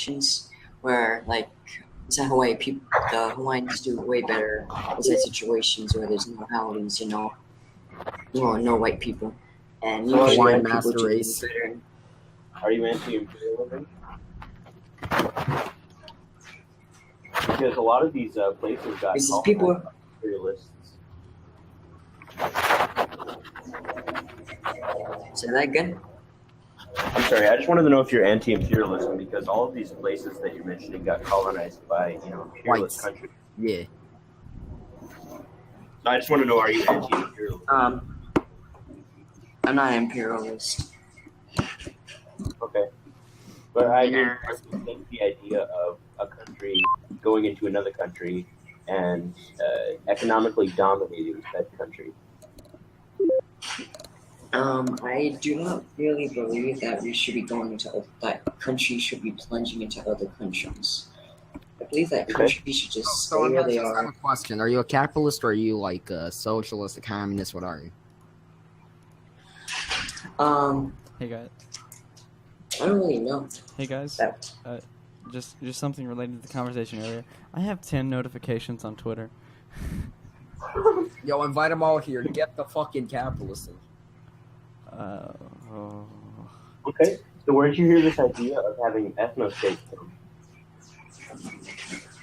situations where, like, inside Hawaii, people, the Hawaiians do way better inside situations where there's no Howleys, well, no white people, and So usually Hawaiian white people master do way race. better. are you anti-imperialism? Because a lot of these places got These called people, imperialists. say that again? I'm sorry, I just wanted to know if you're anti-imperialism because all of these places that you're mentioning got colonized by, imperialist Whites. countries. Yeah. So I just want to know, are you anti-imperialism? I'm not an imperialist. Okay. But I mean, I think the idea of a country going into another country and economically dominating that country. I do not really believe that we should be going into that countries should be plunging into other countries. I believe that Okay. countries should just stay So where they I have are. a question. Are you a capitalist or are you like a socialist, a communist? What are you? Hey guys. I don't really know. Hey guys. That. Just something related to the conversation earlier. I have 10 notifications on Twitter. Yo, invite them all here. Get the fucking capitalism. Oh. Okay. So where did you hear this idea of having ethno states from?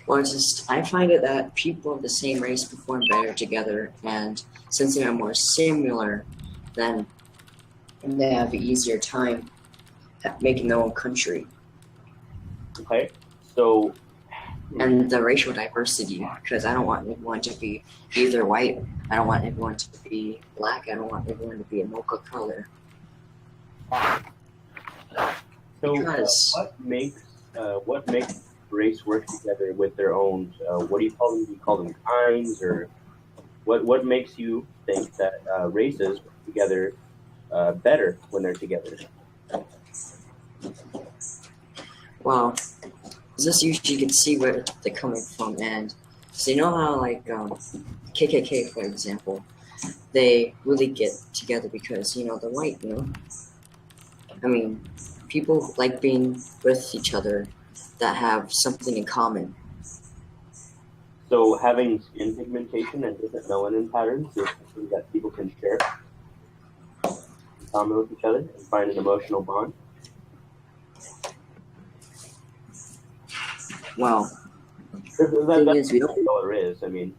Well, it's just I find it that people of the same race perform better together, and since they are more similar, then they have an easier time at making their own country. Okay. So. And the racial diversity, because I don't want everyone to be either white, I don't want everyone to be black, I don't want everyone to be a mocha color. So Because what makes race work together with their own? What do you call them? Do you call them kinds, or what makes you think that races work together better when they're together? well, just usually you can see where they're coming from, and so you know how like KKK, for example, they really get together because they're white. I mean, people like being with each other that have something in common. So having skin pigmentation and different melanin patterns is something that people can share in common with each other and find an emotional bond. Well, That's thing is, we what don't. color is. I mean,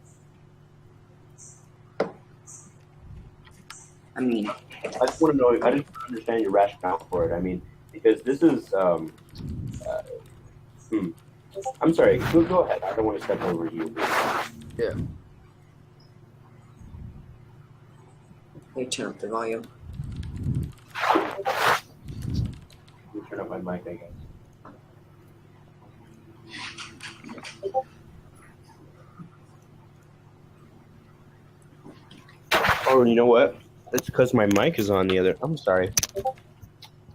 I just want to know. I just understand your rationale for it. I mean, because this is. I'm sorry. Go ahead. I don't want to step over you. Yeah. Let me turn up the volume. Let me turn up my mic, I guess. Oh, you know what? It's because my mic is on the other. I'm sorry.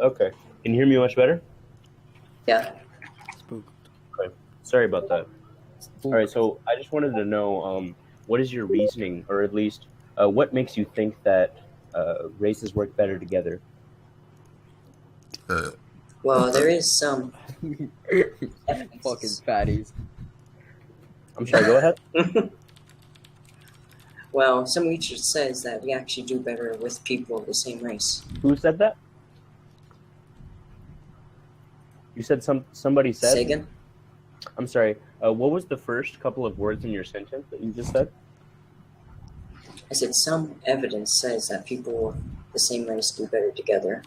Okay. Can you hear me much better? Yeah. Spooked. Okay. Sorry about that. All right. So I just wanted to know, what is your reasoning, or at least, what makes you think that races work better together? Well, there is some. Fucking fatties. I'm sorry. Go ahead. Well, some research says that we actually do better with people of the same race. Who said that? You said somebody said. Say again? I'm sorry. What was the first couple of words in your sentence that you just said? I said some evidence says that people of the same race do better together.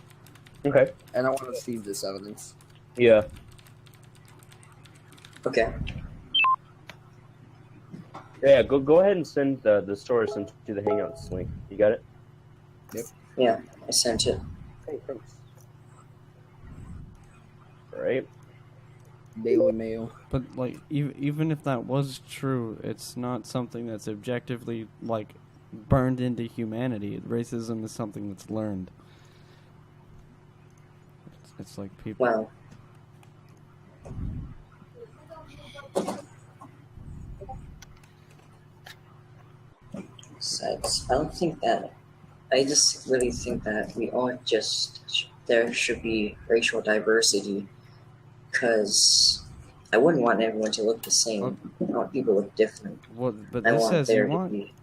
Okay. And I want to see this evidence. Yeah. Okay. Yeah. Go ahead and send the source into the Hangouts link. You got it? Yep. Yeah, I sent it. Hey, thanks. All right. Daily Mail. But like even if that was true, it's not something that's objectively like burned into humanity. Racism is something that's learned. It's like people. Well, I don't think that. I just really think that we all there should be racial diversity, because I wouldn't want everyone to look the same. I want people to look different. Well, but I this want says there you to want. be.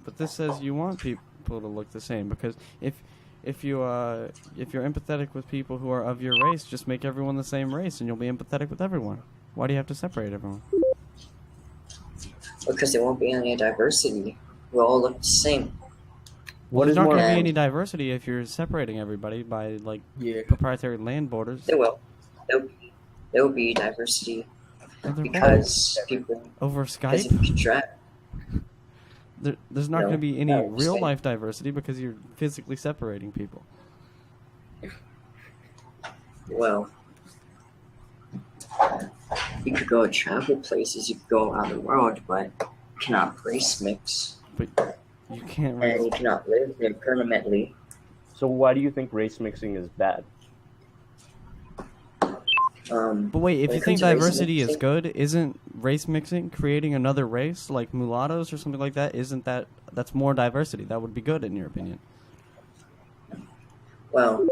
But this says you want people to look the same, because if you're empathetic with people who are of your race, just make everyone the same race and you'll be empathetic with everyone. Why do you have to separate everyone? Because there won't be any diversity. We'll all look the same. What There's is not more? going to be And- any diversity if you're separating everybody by like Yeah. proprietary land borders. There will. There will be diversity No, there won't. because people. Over Because Skype, if you try, there's not No, going to be any no, real Skype. life diversity because you're physically separating people. well, you could go travel places. You could go around the world, but you cannot race mix, But you can't and really. you cannot live there permanently. So why do you think race mixing is bad? But wait, if when you it think comes to race diversity is mixing- good, isn't race mixing creating another race like mulattoes or something like that? Isn't that's more diversity? That would be good in your opinion. Well,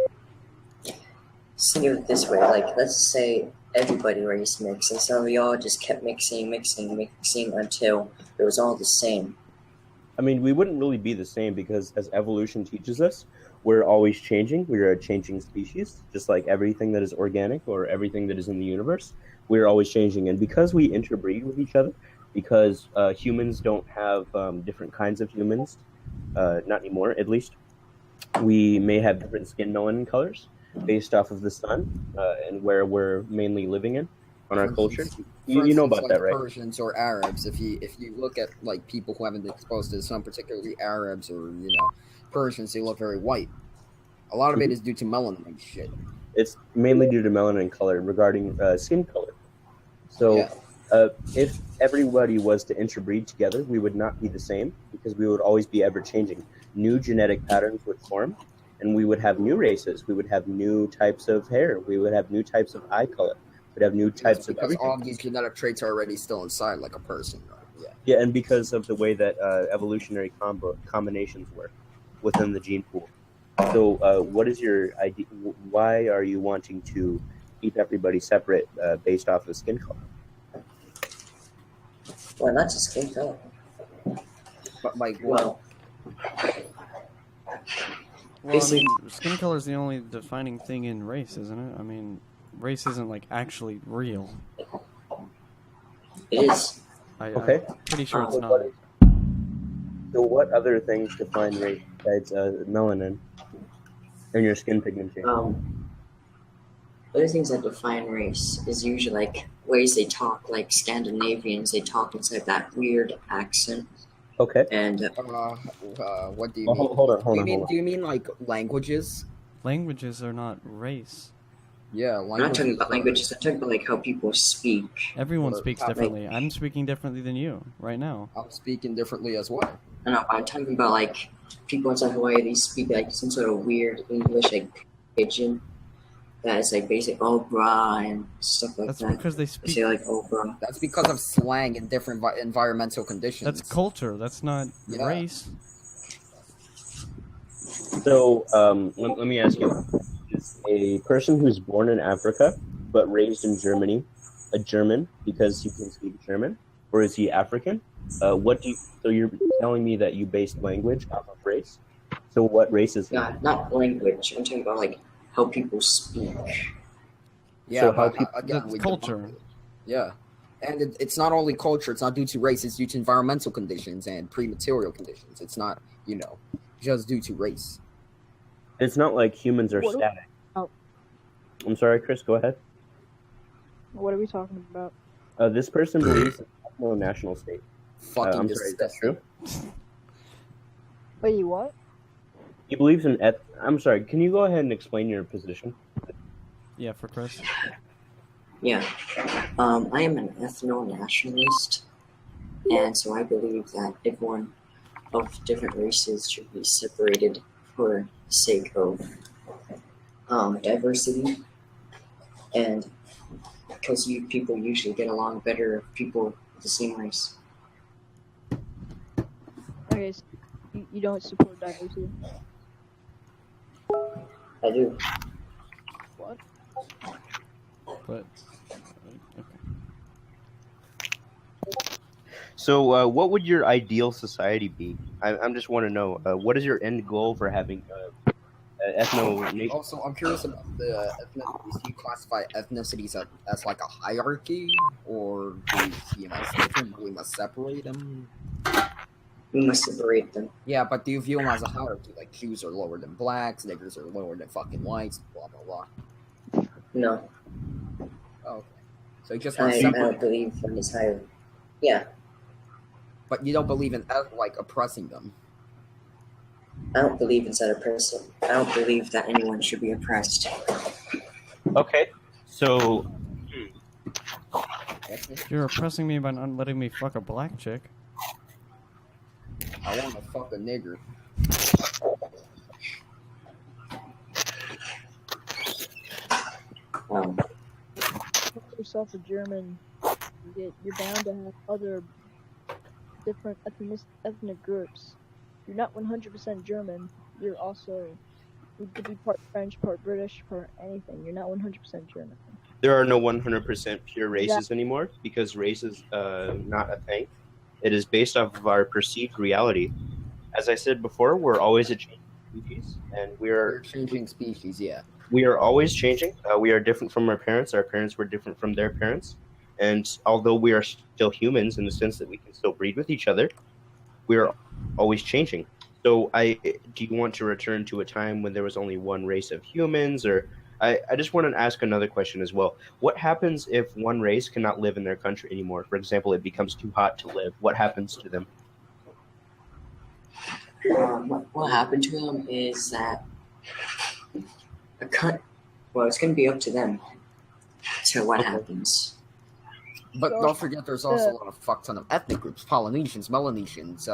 think of it this way: like, let's say everybody race mix, and so we all just kept mixing until it was all the same. I mean, we wouldn't really be the same because, as evolution teaches us, we're always changing. We're a changing species, just like everything that is organic or everything that is in the universe. We're always changing. And because we interbreed with each other, because humans don't have different kinds of humans, not anymore at least, we may have different skin melanin colors based off of the sun and where we're mainly living in on our For culture. instance- You know For about instance, that, like right? Persians or Arabs. If you look at like people who haven't been exposed to some, particularly Arabs or Persians, they look very white. A lot of it is due to melanin and shit. It's mainly due to melanin color regarding skin color. So Yeah. if everybody was to interbreed together, we would not be the same because we would always be ever changing. New genetic patterns would form, and we would have new races. We would have new types of hair. We would have new types of eye color. We'd have new types of Because everything. all of these genetic traits are already still inside, like a person. Right? Yeah. Yeah, and because of the way that evolutionary combinations work within the gene pool. So, what is your idea? Why are you wanting to keep everybody separate based off of skin color? Well, not just skin color. But like, Well, Well, I mean, skin color is the only defining thing in race, isn't it? I mean, race isn't like actually real. it is. Okay. I'm pretty sure it's So not. what other things define race besides melanin and your skin pigmentation? Other things that define race is usually like ways they talk, like Scandinavians. They talk inside that weird accent, Okay. and what do you Well, mean? hold on. Do you mean like languages? Languages are not race. Yeah, I'm not talking about languages. I'm talking about like how people speak. Everyone Or speaks how- differently. I'm speaking differently than you right now. I'm speaking differently as well. I don't know. I'm talking about like people inside Hawaii. They speak like some sort of weird English, like pidgin. That is like basic oh brah and stuff like That's that. because they They speak. say like oh brah. That's because of slang and different environmental conditions. That's culture. That's not Yeah. race. So, let me ask you: is a person who's born in Africa but raised in Germany a German because he can speak German, or is he African? So you're telling me that you based language off of race? So what race is he? Not language. I'm talking about like how people speak. Yeah, So how but people- again, That's we culture. debunk it. Yeah, and it's not only culture. It's not due to race. It's due to environmental conditions and pre-material conditions. It's not just due to race. It's not like humans are What do- static. Oh. I'm sorry, Chris. Go ahead. What are we talking about? This person believes in no national state. Fucking I'm sorry. Is that disgusting. true? Wait, what? He believes in I'm sorry. Can you go ahead and explain your position? Yeah, for Chris. Yeah. I am an ethno-nationalist, and so I believe that everyone of different races should be separated for the sake of diversity, and because people usually get along better if people of the same race. Okay, so you don't support diversity. I do. What? But So, what would your ideal society be? I'm just want to know what is your end goal for having ethno nation? Also, I'm curious about the ethnicities. Do you classify ethnicities as like a hierarchy, or do you see them as different? We must separate them. We must separate them. Yeah, but do you view them as a hierarchy? Like Jews are lower than blacks, niggers are lower than fucking whites, blah blah blah. No, Oh, okay. So you just want to I separate, don't believe in this hierarchy. Yeah, but you don't believe in like oppressing them. I don't believe in that oppression. I don't believe that anyone should be oppressed. Okay, so You're oppressing me by not letting me fuck a black chick. I want to fuck a nigger. Call yourself a German, you're bound to have other different ethnic groups. You're not 100% German. You're also, you could be part French, part British, part anything. You're not 100% German. there are no 100% pure races anymore because race is not a thing. It is based off of our perceived reality. As I said before, we're always a changing species, and We're changing species, yeah. we are always changing. We are different from our parents. Our parents were different from their parents. And although we are still humans in the sense that we can still breed with each other, we are always changing. So do you want to return to a time when there was only one race of humans? Or I just want to ask another question as well. What happens if one race cannot live in their country anymore? For example, it becomes too hot to live. What happens to them? What happened to them is that it's going to be up to them to what happens. But don't forget, there's also a fuck ton of ethnic groups: Polynesians, Melanesians,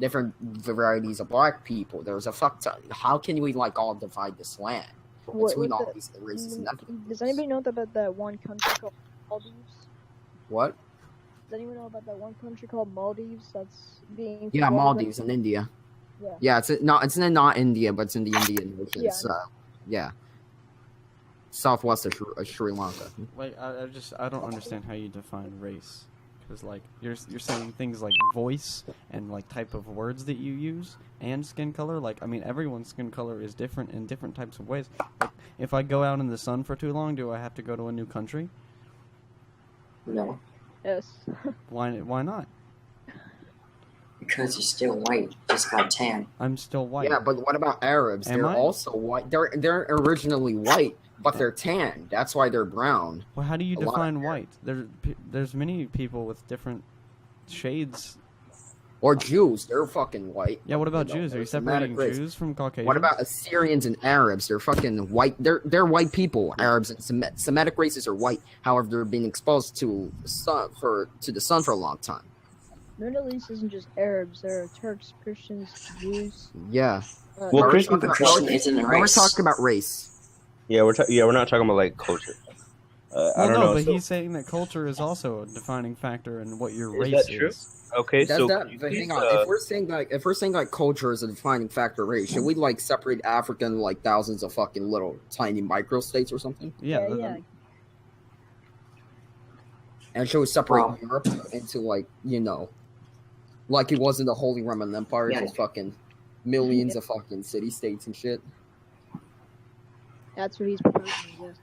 different varieties of black people. There's a fuck ton. How can we all divide this land between all these races and ethnic groups? Does anybody know about that one country called Maldives? What? Does anyone know about that one country called Maldives that's being... Yeah, Maldives in India. Yeah. Yeah, it's not India, but it's in the Indian Ocean. Yeah. Yeah. Southwest of Sri Lanka. Like I don't understand how you define race, because you're saying things like voice and type of words that you use and skin color. Everyone's skin color is different in different types of ways. Like, if I go out in the sun for too long, do I have to go to a new country? No, Yes. Why not? because you're still white. Just got tan. I'm still white. Yeah, but what about Arabs? Am They're I? also white. They're originally white, but they're tan. That's why they're brown. Well, how do you A lot define white? There's many people with different shades. Or Jews, they're fucking white. Yeah, what about You know, Jews? Are you they're Semitic separating race. Jews from Caucasians? What about Assyrians and Arabs? They're fucking white. They're white people. Arabs and Semitic races are white. However, they're being exposed to the sun for a long time. Middle East isn't just Arabs. There are Turks, Christians, Jews. Yeah. Well, we're Christian- talking Christian isn't a we're race. talking about race. Yeah, we're not talking about culture. I Well, don't no, know. but So- he's saying that culture is also a defining factor in what your Is race that true? is. Okay, That's so that. could you But please, hang on. If we're saying culture is a defining factor of race, should we separate Africa into thousands of fucking little tiny microstates or something? Yeah. Yeah. And should we separate Wow. Europe into like it was in the Holy Roman Empire, Yeah. just fucking millions of fucking city states and shit. That's what he's proposing, yes.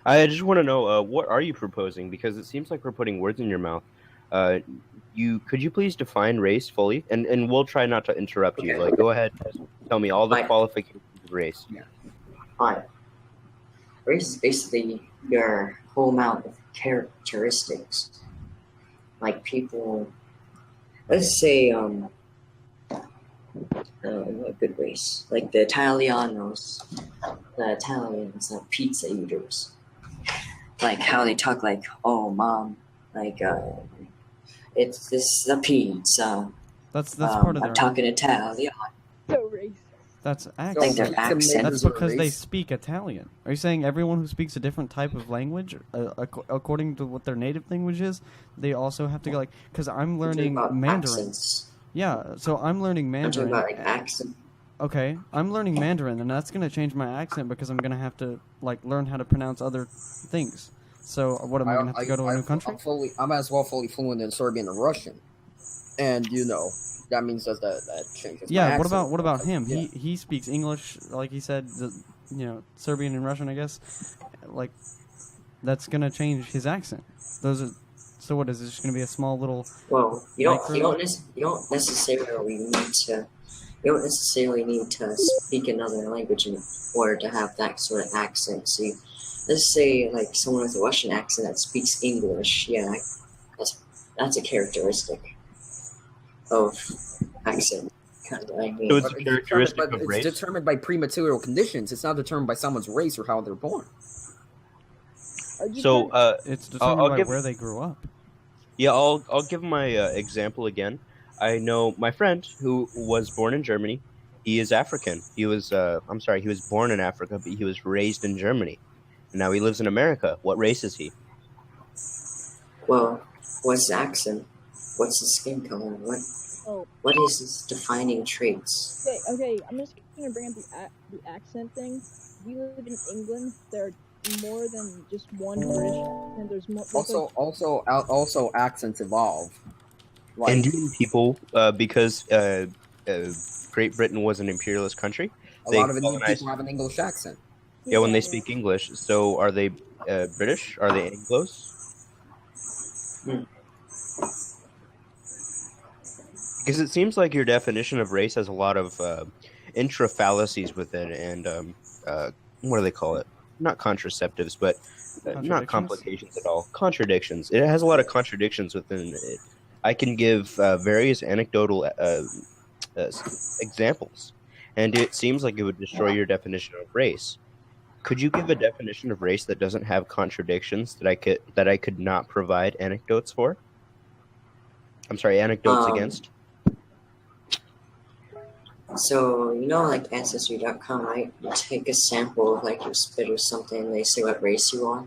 I just want to know what are you proposing, because it seems like we're putting words in your mouth. Could you please define race fully, and we'll try not to interrupt you. Okay. Go ahead, tell me all the Fine. qualifications of race. Alright. Race is basically your whole amount of characteristics. Like people, let's say, what a good race. Like the Italianos, the Italians, the pizza eaters. Like how they talk oh, mom, it's the pizza. That's part of their. I'm talking Italian. So racist. That's Like accent. their accent. That's because they speak Italian. Are you saying everyone who speaks a different type of language, according to what their native language is, they also have to go because I'm learning Mandarin. Accents. Yeah, so I'm learning I'm talking Mandarin. about accent. Okay, I'm learning Mandarin, and that's gonna change my accent because I'm gonna have to learn how to pronounce other things. So what am I gonna have to go to a new country? I'm as well fully fluent in Serbian and Russian. and that means that changes. my Yeah. accent. What about him? Yeah. He speaks English, like he said. Serbian and Russian, I guess. Like that's gonna change his accent. Those are. So what is it? Just gonna be a small little. Well, Micro- you don't necessarily need to speak another language in order to have that sort of accent. See, let's say like someone with a Russian accent that speaks English. Yeah, that's a characteristic of accent. Kind of, I mean, So it's But a characteristic of it's race. determined by pre-material conditions. It's not determined by someone's race or how they're born. Are you So trying- It's determined I'll by give- where they grew up. yeah, I'll give my example again. I know my friend who was born in Germany. He is African. He was he was born in Africa, but he was raised in Germany. And now he lives in America. What race is he? well, what's his accent? What's his skin color? Oh, What is his defining traits? okay. I'm just gonna bring up the accent thing. We live in England. There are more than just one British accent. There's more. Also, accents evolve. Like, Indian people, because Great Britain was an imperialist country. a They lot of Indian colonized- people have an English accent. Yeah, when they speak English. So are they British? Are they Anglos? Because it seems like your definition of race has a lot of intra fallacies within, and what do they call it? Not contraceptives, but not Contradictions? complications at all. Contradictions. It has a lot of contradictions within it. I can give various anecdotal examples, and it seems like it would destroy your definition of race. Could you give a definition of race that doesn't have contradictions that I could not provide anecdotes for? I'm sorry, anecdotes against. So, like Ancestry.com, right? You take a sample of like your spit or something, and they say what race you are,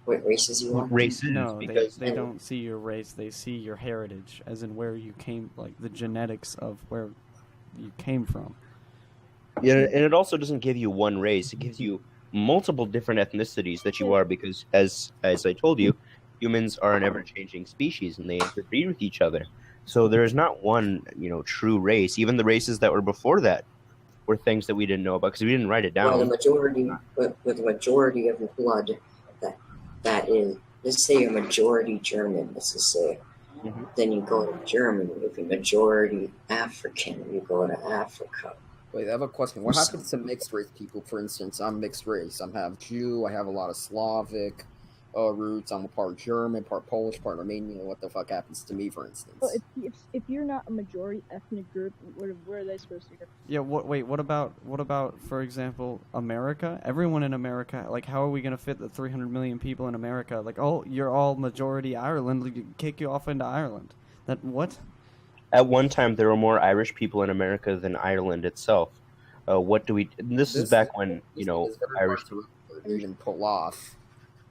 what races you are. Races, No, because they don't see your race. They see your heritage, as in where you came, like the genetics of where you came from. yeah, and it also doesn't give you one race. It gives you multiple different ethnicities that you are, because as I told you, humans are an ever-changing species and they interbreed with each other. So there is not one, true race. Even the races that were before that were things that we didn't know about because we didn't write it Well, down. the majority of the blood that is, let's say you're majority German, let's just say. Mhm. Then you go to Germany. If you're majority African, you go to Africa. Wait, I have a question. What happens to mixed race people? For instance, I'm mixed race. I have Jew. I have a lot of Slavic roots. I'm a part German, part Polish, part Romanian. What the fuck happens to me, for instance? Well, if you're not a majority ethnic group, where are they supposed to go? Yeah. What about, for example, America? Everyone in America. Like, how are we gonna fit the 300 million people in America? Like, oh, you're all majority Ireland. We kick you off into Ireland. That what? At one time, there were more Irish people in America than Ireland itself. What do we? This is back when This is very Irish. hard to even pull off.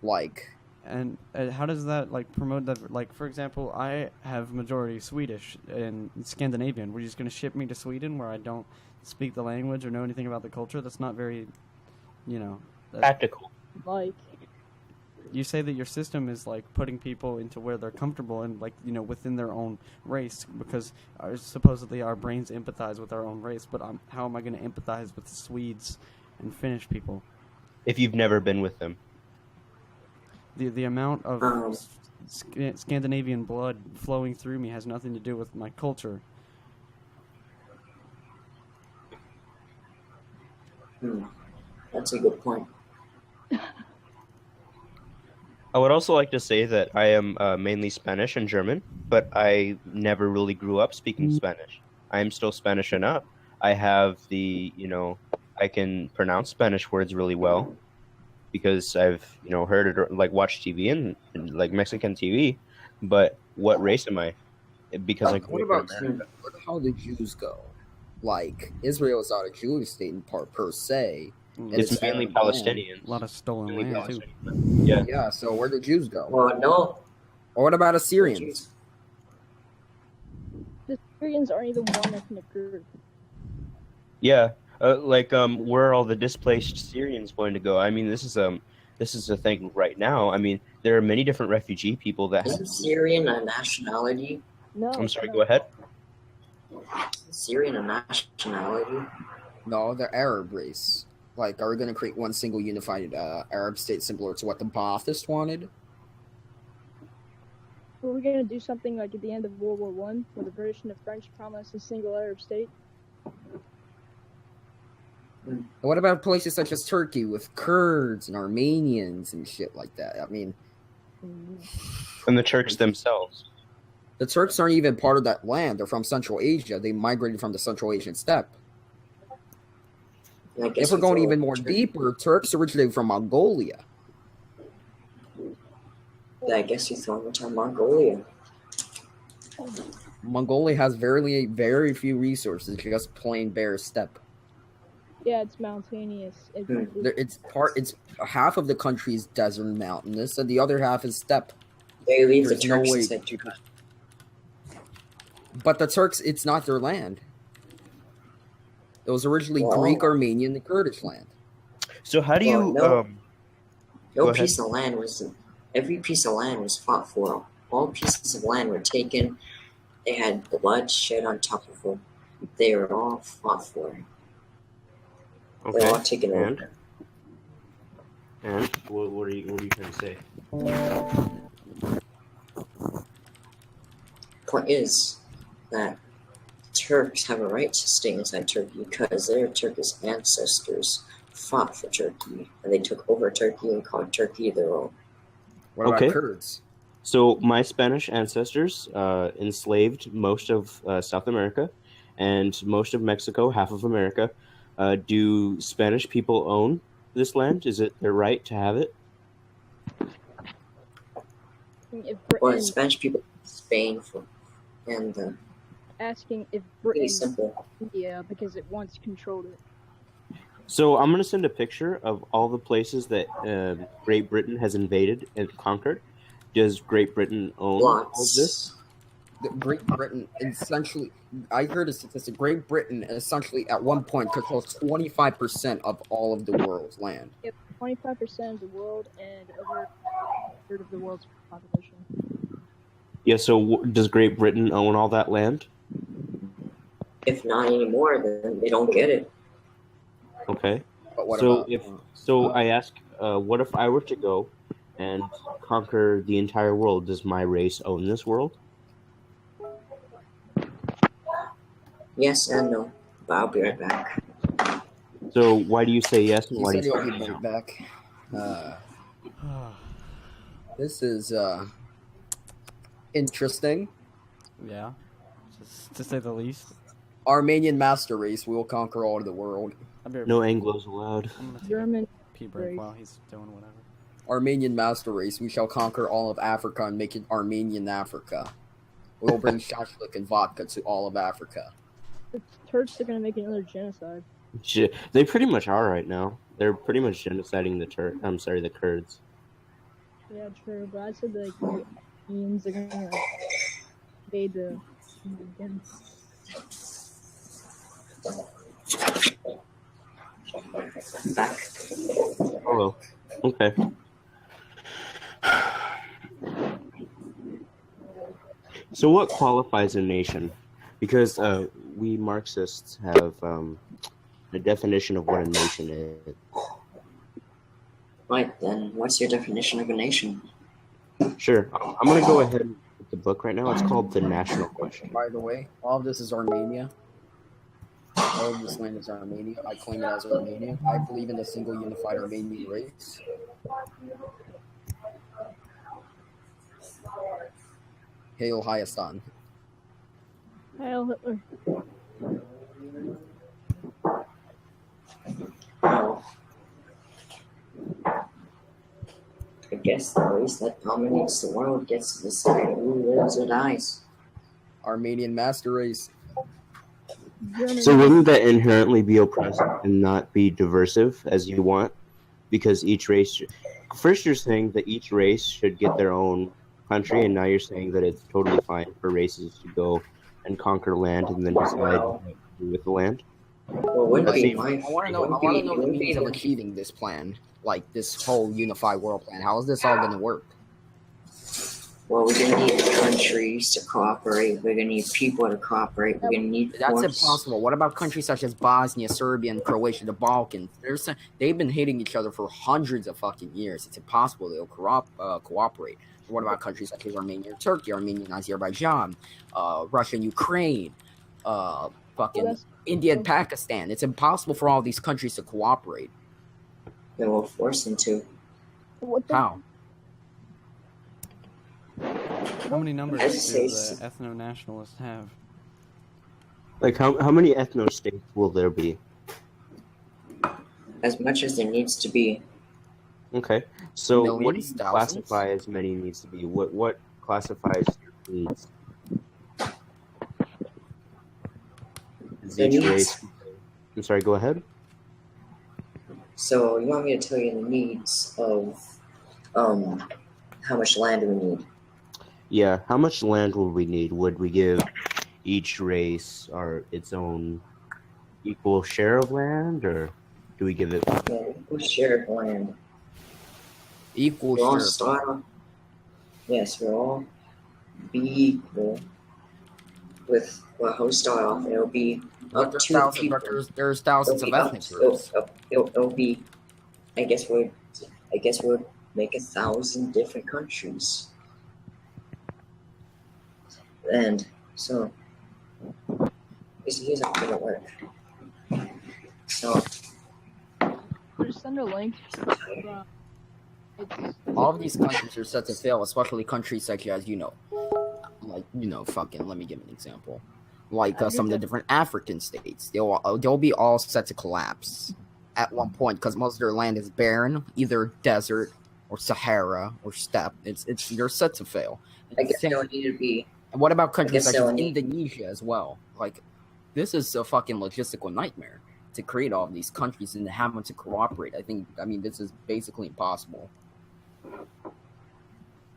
Like, And how does that promote that? Like, for example, I have majority Swedish and Scandinavian. We're just gonna ship me to Sweden where I don't speak the language or know anything about the culture. That's not very, Practical. Like, You say that your system is like putting people into where they're comfortable and within their own race, because supposedly our brains empathize with our own race. But how am I going to empathize with Swedes and Finnish people? If you've never been with them. The amount of Scandinavian blood flowing through me has nothing to do with my culture. That's a good point. I would also like to say that I am mainly Spanish and German, but I never really grew up speaking Spanish. I am still Spanish enough. I have I can pronounce Spanish words really well because I've, heard it or like watched TV and like Mexican TV. But what race am I? Because I what grew up about in America. how the Jews go? Like, Israel is not a Jewish state in part per se. and It's mainly foreign land. Palestinians. A lot of stolen Mainly land too. Palestinians. Yeah. Yeah, so where do Jews go? Well, no. Or what about Assyrians? the Syrians aren't even one ethnic group. Yeah, where are all the displaced Syrians going to go? I mean, this is a thing right now. I mean, there are many different refugee people that. Isn't Syrian a nationality? No. I'm sorry. no. Go ahead. Syrian a nationality? No, they're Arab race. Like, are we going to create one single unified Arab state similar to what the Baathists wanted? Were we gonna do something like at the end of World War One, where the British and the French promised a single Arab state? What about places such as Turkey with Kurds and Armenians and shit like that? I mean, And the Turks themselves. the Turks aren't even part of that land. They're from Central Asia. They migrated from the Central Asian steppe. I guess If we're we going throw even more Turkey- deeper, Turks originated from Mongolia. I guess you throw into Mongolia. Mongolia has very few resources, just plain bare steppe. Yeah, it's mountainous. It's half of the country is desert and mountainous, and the other half is steppe. They leave There's the no Turks way instead. you could- But the Turks, it's not their land. It was originally Well- Greek, Armenian, and Kurdish land. So how do you? Well, Go No ahead. piece of land was. Every piece of land was fought for. All pieces of land were taken. They had blood shed on top of them. They were all fought for. They were all taken over. And what are you trying to say? Point is that Turks have a right to stay inside Turkey because their Turkish ancestors fought for Turkey and they took over Turkey and called Turkey their own. What about Okay. Kurds? So my Spanish ancestors enslaved most of South America and most of Mexico, half of America. Do Spanish people own this land? Is it their right to have it? If Well, Britain, the Spanish people Spain for and asking if pretty Britain, simple. India, because it once controlled it. So I'm going to send a picture of all the places that Great Britain has invaded and conquered. Does Great Britain own all of this? Lots. Great Britain essentially, I heard a statistic. Great Britain essentially at one point controls 25% of all of the world's land. 25% of the world and over a third of the world's population. Yeah. So does Great Britain own all that land? If not anymore, then they don't get it. Okay. But what So about I ask, what if I were to go and conquer the entire world? Does my race own this world? Yes and no. But I'll be right back. So why do you say yes and you why do said you you'll say be no? right back. This is interesting. Yeah, just to say the least. Armenian master race will conquer all of the world. I'll be right No back. Anglos allowed. I'm gonna take German, a pee break race. while he's doing whatever. Armenian master race, we shall conquer all of Africa and make it Armenian Africa. We will bring shashlik and vodka to all of Africa. the Turks are gonna make another genocide. Shit, they pretty much are right now. They're pretty much genociding the Kurds. Yeah, true, but I said the Armenians are gonna invade the again. Back. Hello. Okay. So what qualifies a nation? Because we Marxists have a definition of what a nation is. Right then, what's your definition of a nation? Sure. I'm going to go ahead with the book right now. It's called The National Question. By the way, all of this is Armenia. All of this land is Armenia. I claim it as Armenia. I believe in the single unified Armenian race. Hail Hayastan. Heil Hitler. Well, I guess the race that dominates the world gets to decide who lives or dies. Armenian master race. German. So wouldn't that inherently be oppressive and not be diversive as you want? Because each race... First you're saying that each race should get their own country, and now you're saying that it's totally fine for races to go and conquer land and then decide what to do with the land? Well, wouldn't it be I fine? want to know the means of achieving this plan, like this whole unified world plan. How is this all going to work? Well, we're gonna need countries to cooperate. We're gonna need people to cooperate. We're gonna need That's force. impossible. What about countries such as Bosnia, Serbia, and Croatia, the Balkans? They've been hating each other for hundreds of fucking years. It's impossible they'll cooperate. What about countries such as Armenia and Turkey, Armenia and Azerbaijan, Russia and Ukraine, fucking That's- India and Pakistan? It's impossible for all these countries to cooperate. Then we'll force them to. What the? How? How many numbers I'd do say the ethno-nationalists have? Like how many ethno states will there be? As much as there needs to be. Okay, so what do Millions, you thousands? classify as many needs to be? What classifies your needs? Is The each needs? race? I'm sorry. Go ahead. So you want me to tell you the needs of how much land we need? Yeah. How much land would we need? Would we give each race its own equal share of land, or do we give it? Yeah, equal share of land. Equal We'll all share. start off. Yes, we'll all be equal. With well, how we start off, it'll be But up there's to thousands, people. there's thousands of It'll be ethnic up- groups. It'll be. I guess we'll make 1,000 different countries. And so, here's how it's gonna work. So, Just send a link. It's All of these countries are set to fail, especially countries such as, fucking, let me give an example. Like some of the different African states. They'll be all set to collapse at one point because most of their land is barren, either desert or Sahara or steppe. They're set to fail. I guess they'll need to be. And what about countries guess such as they'll need- Indonesia as well? Like, this is a fucking logistical nightmare to create all of these countries and have them to cooperate. I mean, this is basically impossible.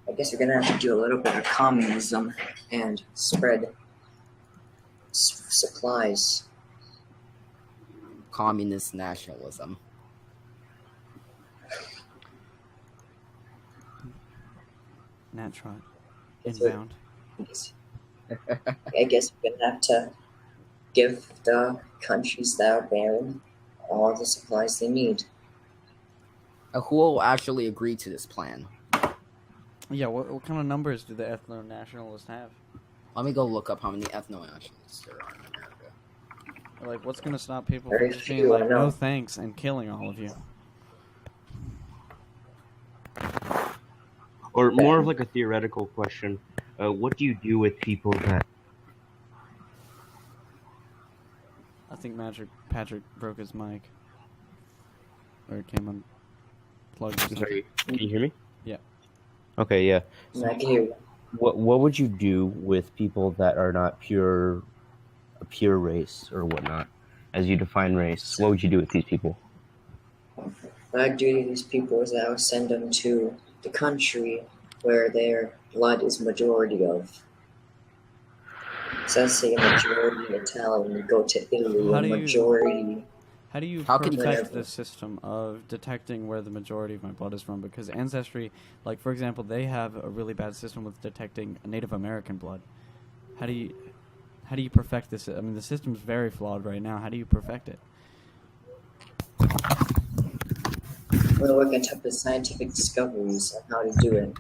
I guess we're gonna have to do a little bit of communism and spread supplies. Communist nationalism. Natron. That's what- Inbound. I guess we're gonna have to give the countries that are barren all the supplies they need. Who will actually agree to this plan? Yeah, what kind of numbers do the ethno-nationalists have? Let me go look up how many ethno-nationalists there are in America. Or, like, what's gonna stop people Very from just few, being like, I know. no thanks, and killing all of you? Or more of like a theoretical question. What do you do with people that? I think Patrick broke his mic. Or it came unplugged. or I'm something. sorry. Can you hear me? Yeah. Okay. Yeah. And I can hear What would you do with people that are not a pure race or whatnot, as you define race? What would you do with these people? what I do to these people is I will send them to the country where their blood is majority of. So let's say a majority Italian, you go to Italy, How a do you- majority. How can you fix perfect this system of detecting where the majority of my blood is from? Because Ancestry, like for example, they have a really bad system with detecting Native American blood. How do you perfect this? I mean, the system's very flawed right now. How do you perfect it? We're looking at the scientific discoveries on how to do it.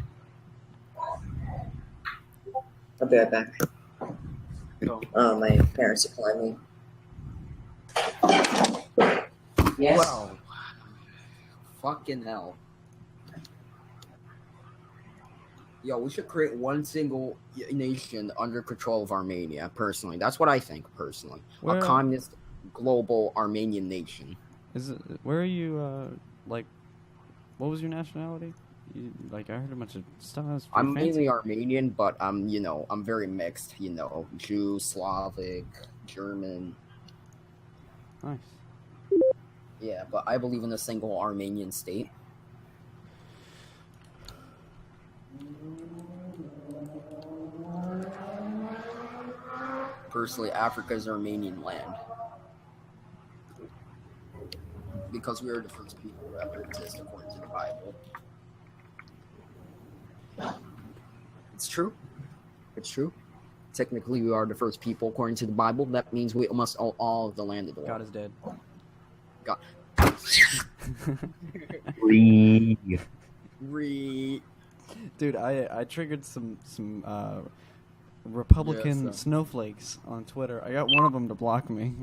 I'll be right back. My parents are calling me. Yes. Well, fucking hell. Yo, we should create one single nation under control of Armenia, personally. That's what I think, personally. Where- A communist, global Armenian nation. Where are you? Like, what was your nationality? I heard a bunch of stuff. That's pretty I'm fancy. mainly Armenian, but I'm very mixed, Jew, Slavic, German. Nice. Yeah, but I believe in a single Armenian state. Personally, Africa is Armenian land. Because we are the first people to ever exist according to the Bible. It's true. It's true. Technically, we are the first people according to the Bible. That means we must own all of the land of the God world. is dead. God. Dude, I triggered some Republican Yeah, so- snowflakes on Twitter. I got one of them to block me.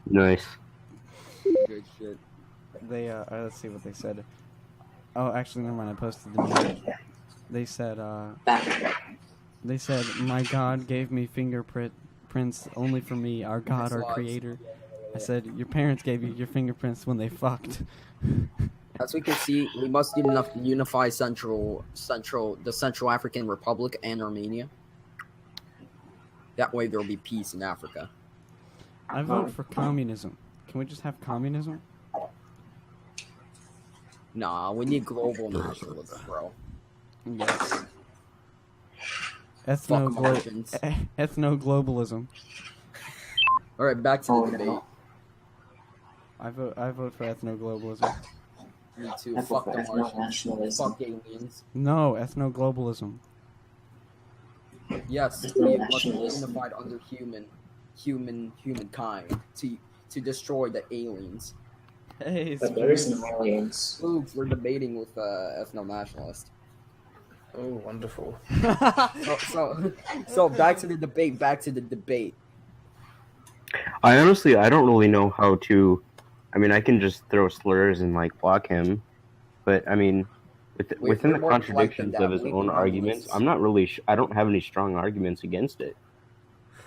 Nice. Good shit. They let's see what they said. Oh, actually, never mind. I posted the meme. They said my God gave me fingerprints only for me, our God, our Slots. Creator. Yeah. I said your parents gave you your fingerprints when they fucked. As we can see, we must do enough to unify the Central African Republic and Armenia. That way, there will be peace in Africa. I vote for communism. Can we just have communism? Nah, we need global nationalism, bro. Yes. Fuck Martians. Ethno-globalism. All right, back to the Oh, debate. no. I vote for ethno-globalism. Me too. I Fuck prefer the Martians. nationalism. Fuck aliens. No, ethno-globalism. Yes, There's we no must be nationalism. unified under humankind to destroy the aliens. Hey, But there is no aliens. Oops, we're debating with ethno-nationalist. Oh, wonderful. So back to the debate. I don't really know how to. I mean, I can just throw slurs and like block him, but I mean, within the we're more like contradictions that. of his We own can arguments, always- I'm not really. I don't have any strong arguments against it.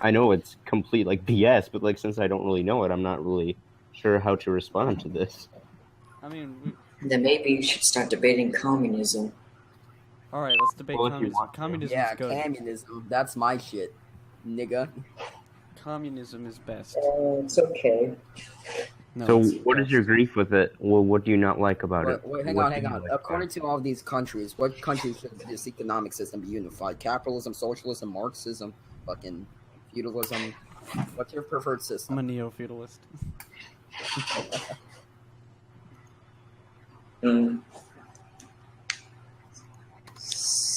I know it's complete like BS, but like since I don't really know it, I'm not really sure how to respond to this. I mean, Then maybe you should start debating communism. all right, let's debate Well, if you communism. want to. Communism's Yeah, good. communism. That's my shit, nigga. Communism is best. It's okay. No, So, it's- what is your grief with it? Well, what do you not like about it? Wait, hang What on, do hang you on. like about According it? to all these countries, what countries should this economic system be unified? Capitalism, socialism, Marxism, fucking feudalism. What's your preferred I'm system? a neo-feudalist.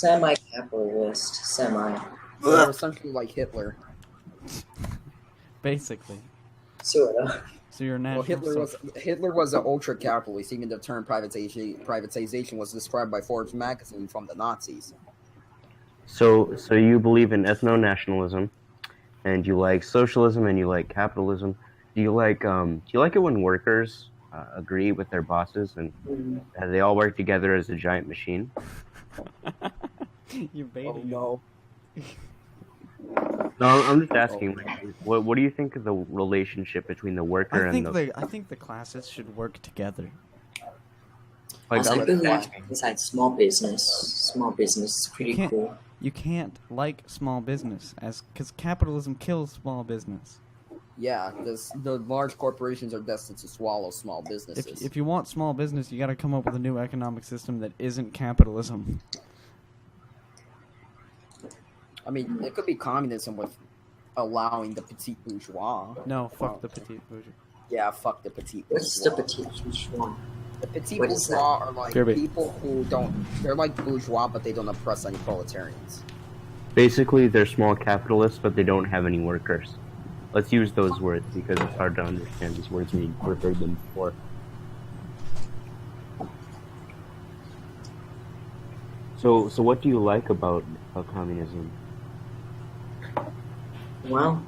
Semi-capitalist. Semi. They're essentially like Hitler. Basically. Sorta. So you're a Well, national. Hitler was an ultra capitalist. Even the term privatization was described by Forbes magazine from the Nazis. So you believe in ethno-nationalism, and you like socialism, and you like capitalism. Do you like it when workers agree with their bosses and they all work together as a giant machine? You're Oh baiting. no! No, I'm just asking. Like, what do you think of the relationship between the worker I and the? I think the classes should work together. Like, Also, I I'm believe asking. besides small business is pretty Can't- cool. You can't like small business because capitalism kills small business. Yeah, the large corporations are destined to swallow small businesses. If you want small business, you got to come up with a new economic system that isn't capitalism. I mean, it could be communism with allowing the petite bourgeois. No, fuck the petite bourgeois. Yeah, fuck the petite What's the bourgeois. petite bourgeois? The petite What is bourgeois are like Kirby. people who don't. They're like bourgeois, but they don't oppress any proletarians. Basically, they're small capitalists, but they don't have any workers. Let's use those words because it's hard to understand these words when you've heard them before. So what do you like about communism? Well,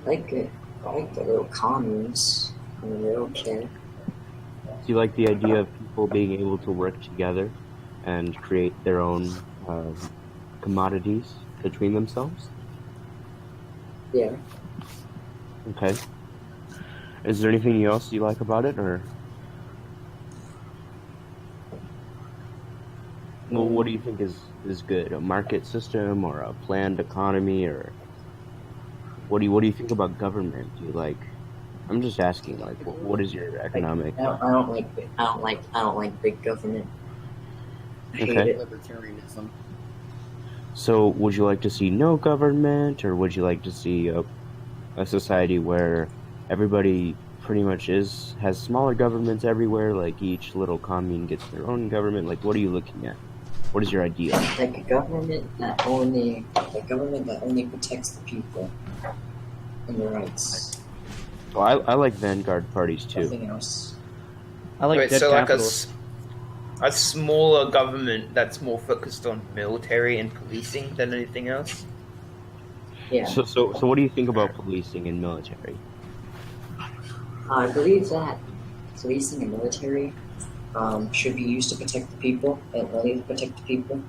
I like it. I like the little communes. I mean, they're okay. Do you like the idea of people being able to work together and create their own commodities between themselves? Yeah. Okay. Is there anything else you like about it, or? Well, what do you think is good? A market system or a planned economy, or what do you think about government? Do you like? I'm just asking. Like, what is your economic? I don't like big government. I hate Okay. it. Libertarianism. So, would you like to see no government, or would you like to see a society where everybody pretty much has smaller governments everywhere. Like each little commune gets their own government. Like, what are you looking at? What is your idea? Like a government that only protects the people and their rights. Well, I like vanguard parties too. Nothing else. I like Wait, dead so like capital. a smaller government that's more focused on military and policing than anything else? Yeah. So what do you think about policing and military? I believe that policing and military should be used to protect the people and only to protect the people.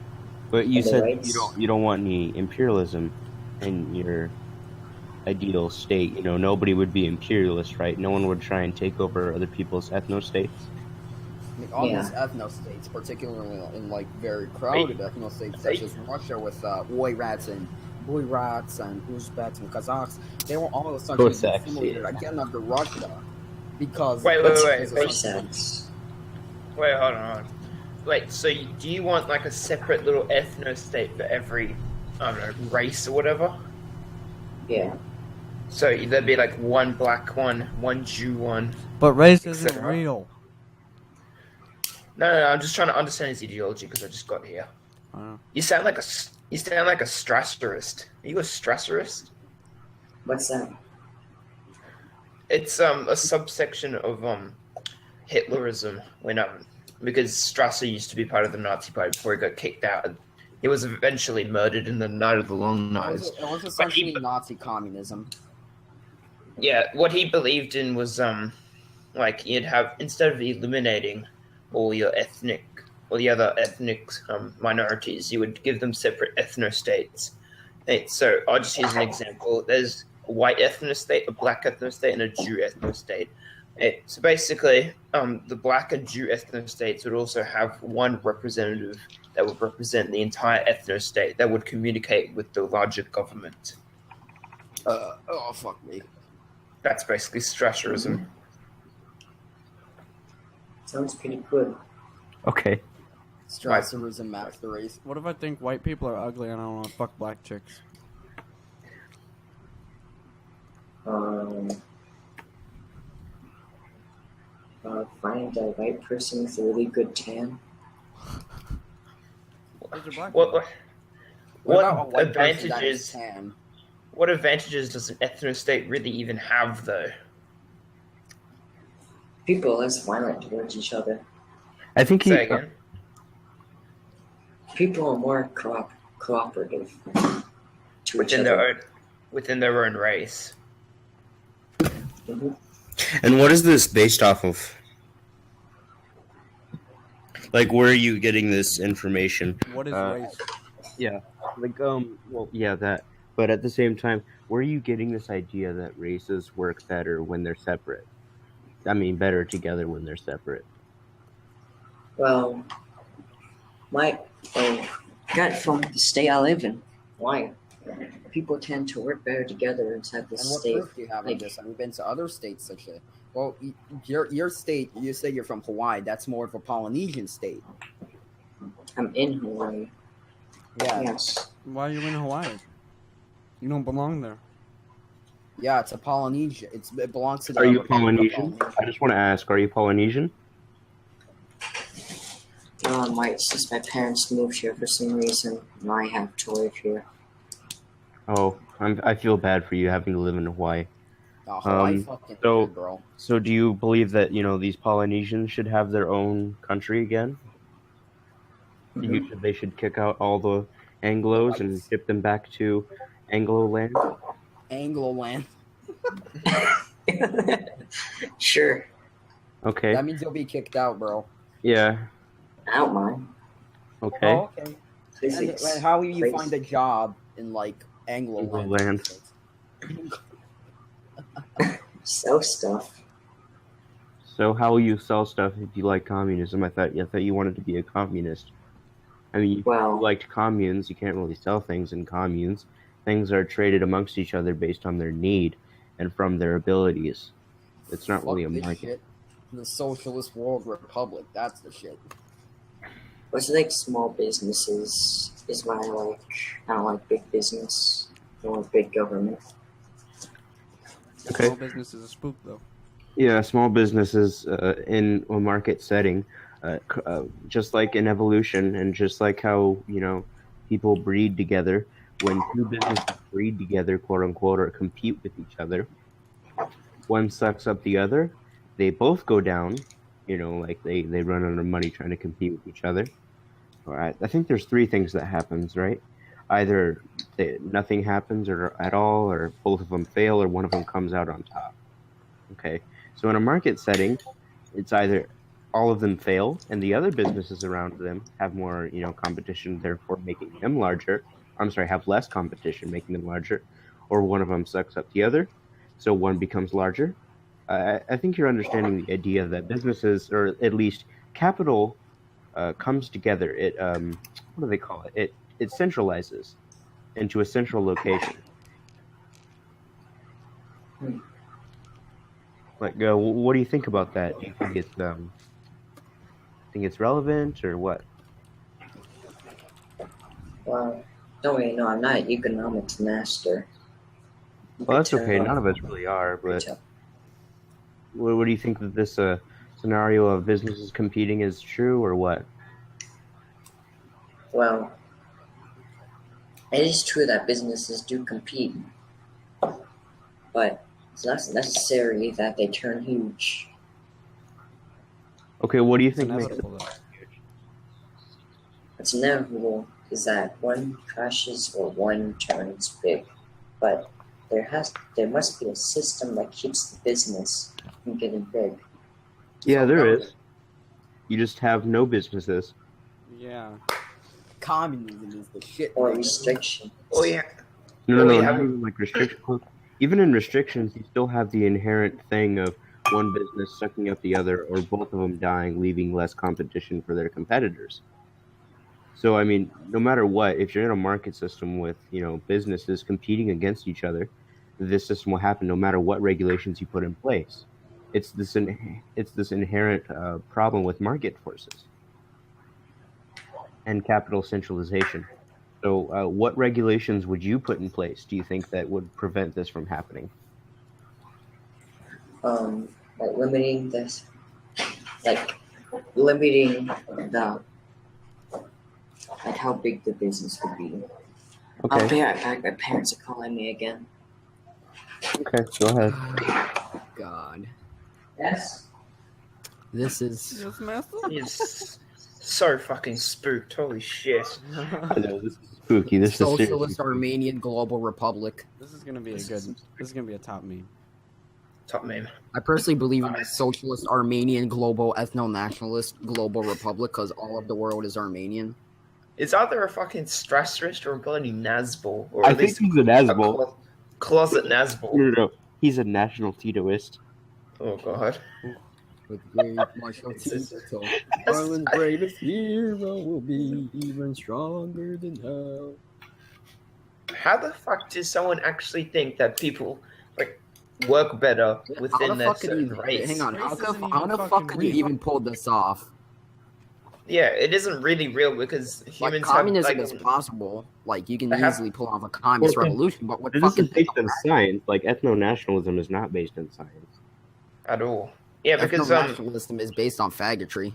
But you And their said rights. you don't want any imperialism in your ideal state. You know, nobody would be imperialist, right? No one would try and take over other people's ethno states. Like, all Yeah. these ethno states, particularly in like very crowded ethno states such as Russia with Oirats and Buyrats and Uzbeks and Kazakhs, they were all essentially Cossacks, assimilated yeah. again under Russia because Wait, it's wait. essentially- Wait, hold on. Wait, so do you want like a separate little ethno state for every, I don't know, race or whatever? Yeah. So there'd be like one black one, one Jew one. But race isn't Etc. real. No, I'm just trying to understand his ideology because I just got here. You sound like a Strasserist. Are you a Strasserist? What's that? It's a subsection of Hitlerism because Strasser used to be part of the Nazi Party before he got kicked out. He was eventually murdered in the Night of the Long Knives. it was essentially Nazi communism. Yeah, what he believed in was like you'd have, instead of eliminating all your ethnic or the other ethnic minorities, you would give them separate ethno states. So I'll just use an example. There's a white ethno state, a black ethno state, and a Jew ethno state. So basically, the black and Jew ethno states would also have one representative that would represent the entire ethno state that would communicate with the larger government. Oh fuck me. That's basically Strasserism. Sounds pretty good. Okay. Strasserism maps the race. What if I think white people are ugly and I don't want to fuck black chicks? Find a white person with a really good tan. Those are black What people. What about a what white person that is advantages? tan? What advantages does an ethno state really even have, though? People are less violent towards each other. I think Say again. People are more cooperative to each Within other. their own race. Mhm. And what is this based off of? Like, where are you getting this information? What is Uh, race? Yeah, like well, yeah, that. But at the same time, where are you getting this idea that races work better when they're separate? I mean, better together when they're separate. Well, got it from the state I live in. Why? People tend to work better together inside the And what state. proof do you have of this? Have you been to other states such as? Well, your state. You say you're from Hawaii. That's more of a Polynesian state. I'm in Hawaii. Yeah, Yes. Why are you in Hawaii? You don't belong there. yeah. It's a Polynesia. It belongs to the Are you Republic of Polynesian? Polynesia. I just want to ask, are you Polynesian? It's just my parents moved here for some reason, and I have to live here. Oh, I feel bad for you having to live in Hawaii. Hawaii fucking so- weird, bro. So do you believe that, these Polynesians should have their own country again? They should kick out all the Anglos and ship them back to Anglo land? Anglo land. Sure. Okay. That means you'll be kicked out, bro. Yeah. I don't mind. Okay. Oh, okay. And how will you Place. find a job in like Anglo land? Anglo Sell stuff. So how will you sell stuff if you like communism? I thought you wanted to be a communist. I mean, if Well- you liked communes, you can't really sell things in communes. Things are traded amongst each other based on their need and from their abilities. It's not really a Fuck this market. shit. The Socialist World Republic. That's the shit. What's like small businesses is what I like. I don't like big business. I don't like big government. Okay. Small business is a spook, though. Yeah, small businesses in a market setting, just like in evolution, and just like how people breed together. When two businesses breed together, quote unquote, or compete with each other, one sucks up the other. They both go down. Like they run out of money trying to compete with each other. All right. I think there's three things that happens, right? Either nothing happens or at all, or both of them fail, or one of them comes out on top. Okay. So in a market setting, it's either all of them fail and the other businesses around them have more, competition, therefore making them larger. I'm sorry, have less competition, making them larger, or one of them sucks up the other, so one becomes larger. I think you're understanding the idea that businesses, or at least capital, comes together. It what do they call it? It centralizes into a central location. Like, what do you think about that? Do you think it's relevant or what? Well, don't really know. I'm not an economics master. Well, that's okay. None of us really are. But what do you think that this scenario of businesses competing is true or what? Well, it is true that businesses do compete, but it's not necessarily that they turn huge. Okay, what do you It's think makes it? inevitable, though. What's inevitable is that one crashes or one turns big, but there must be a system that keeps the business from getting big. Yeah, So there government. is. You just have no businesses. Yeah. Communism is the shit. Or man. restriction. Oh yeah. No, We not have- even like restrictions. Even in restrictions, you still have the inherent thing of one business sucking up the other, or both of them dying, leaving less competition for their competitors. So, I mean, no matter what, if you're in a market system with businesses competing against each other, this system will happen no matter what regulations you put in place. It's this inherent problem with market forces and capital centralization. So, what regulations would you put in place? Do you think that would prevent this from happening? Like limiting this, like limiting the, like how big the business could be. I'll Okay. be right back. My parents are calling me again. Okay. Go ahead. God, Yes. this is Yes, master. It's so fucking spooked. Holy shit. I know this is spooky. This is Socialist seriously Armenian Global Republic. This is gonna be a good. This is gonna be a top meme. Top meme. I personally believe in the Socialist Armenian Global Ethno-Nationalist Global Republic because all of the world is Armenian. It's either a fucking Strasserist or a bloody Nazbol. Or I at think least he's a Nazbol. closet Nazbol. No. He's a national Titoist. Oh god. With great Marshal Tito, Ireland's greatest hero will be even stronger than hell. How the fuck does someone actually think that people like work better How within the their fuck could certain you? race? Hang on, Race how isn't the even fuck fucking could you real. even pull this off? Yeah, it isn't really real because Like humans communism have is like possible. Like you can They have- easily pull off a communist Well, revolution, but what This fucking is based on science. Like ethno-nationalism is not based on science. at all. Yeah, because ethno-nationalism is based on faggotry.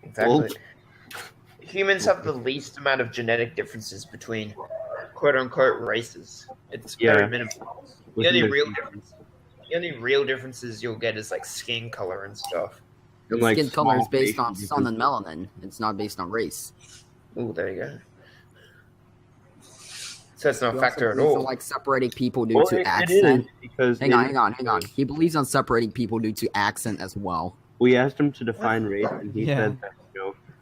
exactly. Humans have the least amount of genetic differences between quote unquote races. It's very Yeah. minimal. The Within only the- real differences you'll get is like skin color and stuff. and, like, Skin color is small based on facial sun and melanin. It's not based on race. Oh, there you go. So it's not He a factor also at believes in, all. like separating people due Well, to it is accent. because Hang on. He believes on separating people due to accent as well. we asked him to define race, and he Yeah. said that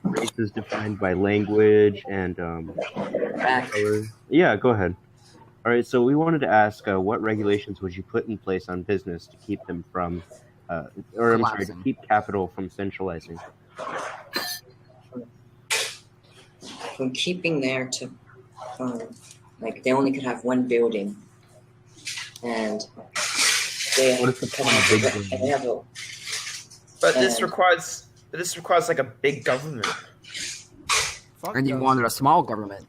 race is defined by language and Back. color. Yeah, go ahead. All right, so we wanted to ask, what regulations would you put in place on business to keep them from, to Collapsing. keep capital from centralizing? From keeping there to, like they only could have one building, and they What if it's on a big building? and they have a But this and- requires like a big government. Fuck And you those. wanted a small government.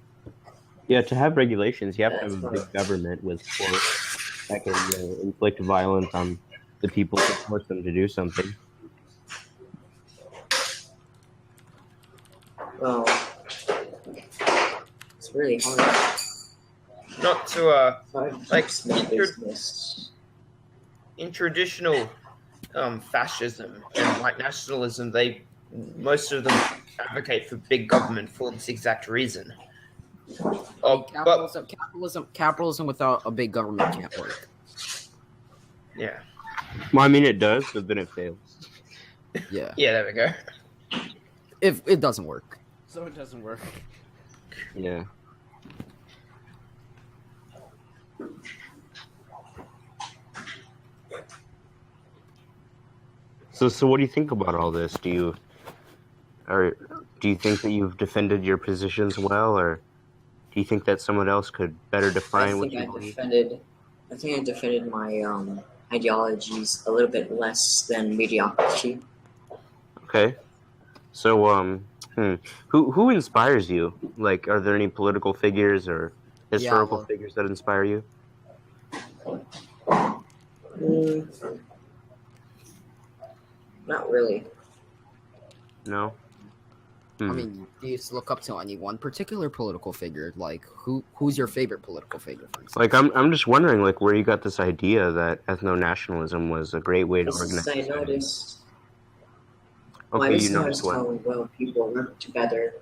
Yeah, to have regulations, you have to have a That's big government with force that can inflict violence on the people could force them to do something. Well, it's really hard. Not to It's hard to like keep small business. in traditional fascism and white nationalism, most of them advocate for big government for this exact reason. But Capitalism without a big government can't work. yeah, Well, I mean, it does, but then it fails. Yeah. yeah, there we go. If it doesn't work. So it doesn't work. Yeah. So what do you think about all this? Do you think that you've defended your positions well, or do you think that someone else could better define what you believe? I think I defended my ideologies a little bit less than mediocrity. Okay. So who inspires you? Like, are there any political figures or historical figures that inspire you? Not really. No. I mean, do you look up to any one particular political figure? Like, who's your favorite political figure, for example? Like, I'm just wondering, like, where you got this idea that ethno-nationalism was a great way to organize. I noticed. Okay, I just you noticed noticed how what? well people work together.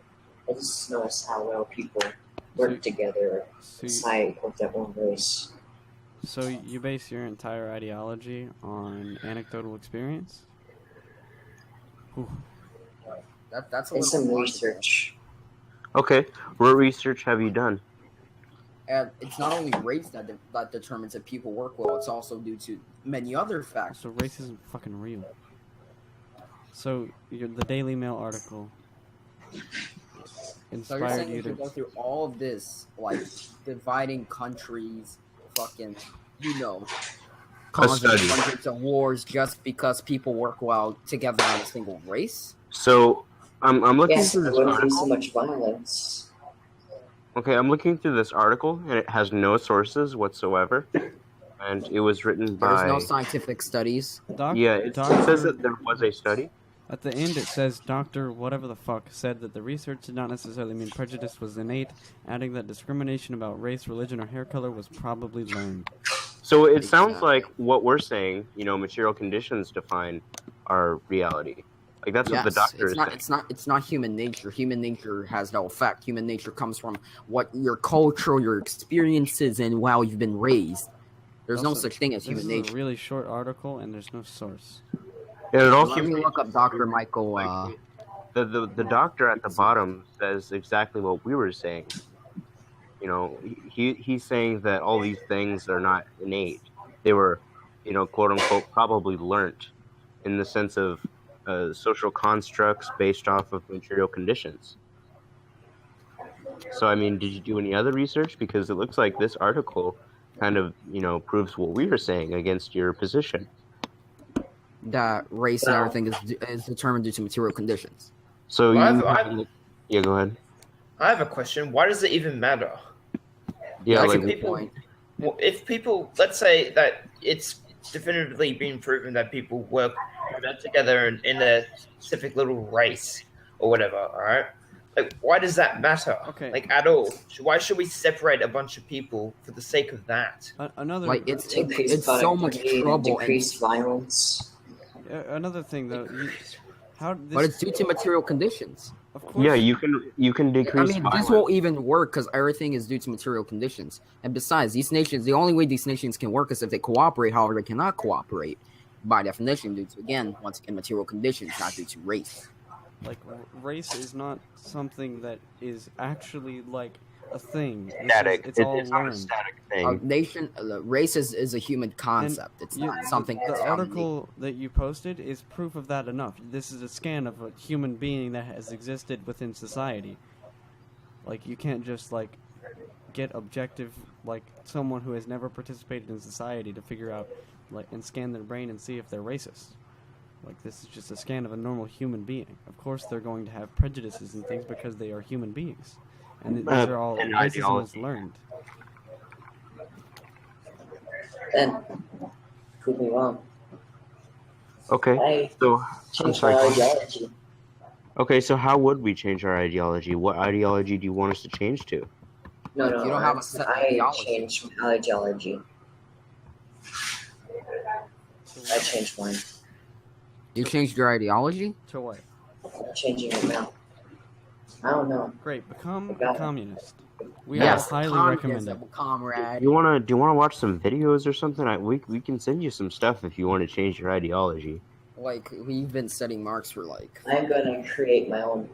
I just noticed how well people work together aside of their own race. So you base your entire ideology on anecdotal experience? Ooh. That's a And some little research. Okay, what research have you done? And it's not only race that determines if people work well, it's also due to many other factors. So race isn't fucking real. So the Daily Mail article So you're inspired saying you if you to... go through all of this, like dividing countries, fucking, causing study. hundreds of wars just because people work well together on a single race? So I'm looking Yes, through there this wouldn't be article. so much violence. Okay, I'm looking through this article, and it has no sources whatsoever. And it was written by... There's no scientific studies. It says that there was a study. At the end, it says Dr. whatever the fuck said that the research did not necessarily mean prejudice was innate, adding that discrimination about race, religion, or hair color was probably learned. So it sounds like what we're saying, material conditions define our reality. Like, that's what the doctor is saying. It's not human nature. Human nature has no effect. Human nature comes from what your culture, your experiences, and how you've been raised. There's no such thing as human This is nature. a really short article, and there's no source. Yeah, it also Let me look up Dr. Michael. the doctor at the bottom says exactly what we were saying. He's saying that all these things are not innate. They were, quote unquote, probably learnt in the sense of social constructs based off of material conditions. So, I mean, did you do any other research? Because it looks like this article kind of, proves what we were saying against your position. That race and everything is determined due to material conditions. So yeah, go ahead. I have a question. Why does it even matter? Yeah, Like, like if people, let's say that it's definitively been proven that people work together in a specific little race or whatever, all right? Like, why does that matter? Okay. Like, at all? Why should we separate a bunch of people for the sake of that? Another Like, it's Decrease so much productivity, trouble. decrease violence. another thing though, But it's due to material conditions. Of course. yeah, you can decrease. I mean, violence. this won't even work because everything is due to material conditions. And besides, the only way these nations can work is if they cooperate. However, they cannot cooperate by definition due to, again, once again, material conditions, not due to race. Like, race is not something that is actually like a thing. Static. It's all It's not a learned. static A thing. race is a human concept. It's You- not something The that's article that you posted is proof of that enough. This is a scan of a human being that has existed within society. Like, you can't just like get objective, like someone who has never participated in society to figure out, like, and scan their brain and see if they're racist. Like, this is just a scan of a normal human being. Of course, they're going to have prejudices and things because they are human beings, and these are all and racism is ideology. learned. Then, prove me wrong. Okay, I so I'm changed my sorry. ideology. Okay, so how would we change our ideology? What ideology do you want us to change to? No, Like, no, you don't have a set I ideology. changed my ideology. I changed mine. You changed your ideology? To what? I'm changing it now. I don't know. Great, become a Got it. communist. We Yes, highly recommend it. communism, comrade. Do you wanna watch some videos or something? We can send you some stuff if you want to change your ideology. Like, we've been studying Marx for like. I'm gonna create my own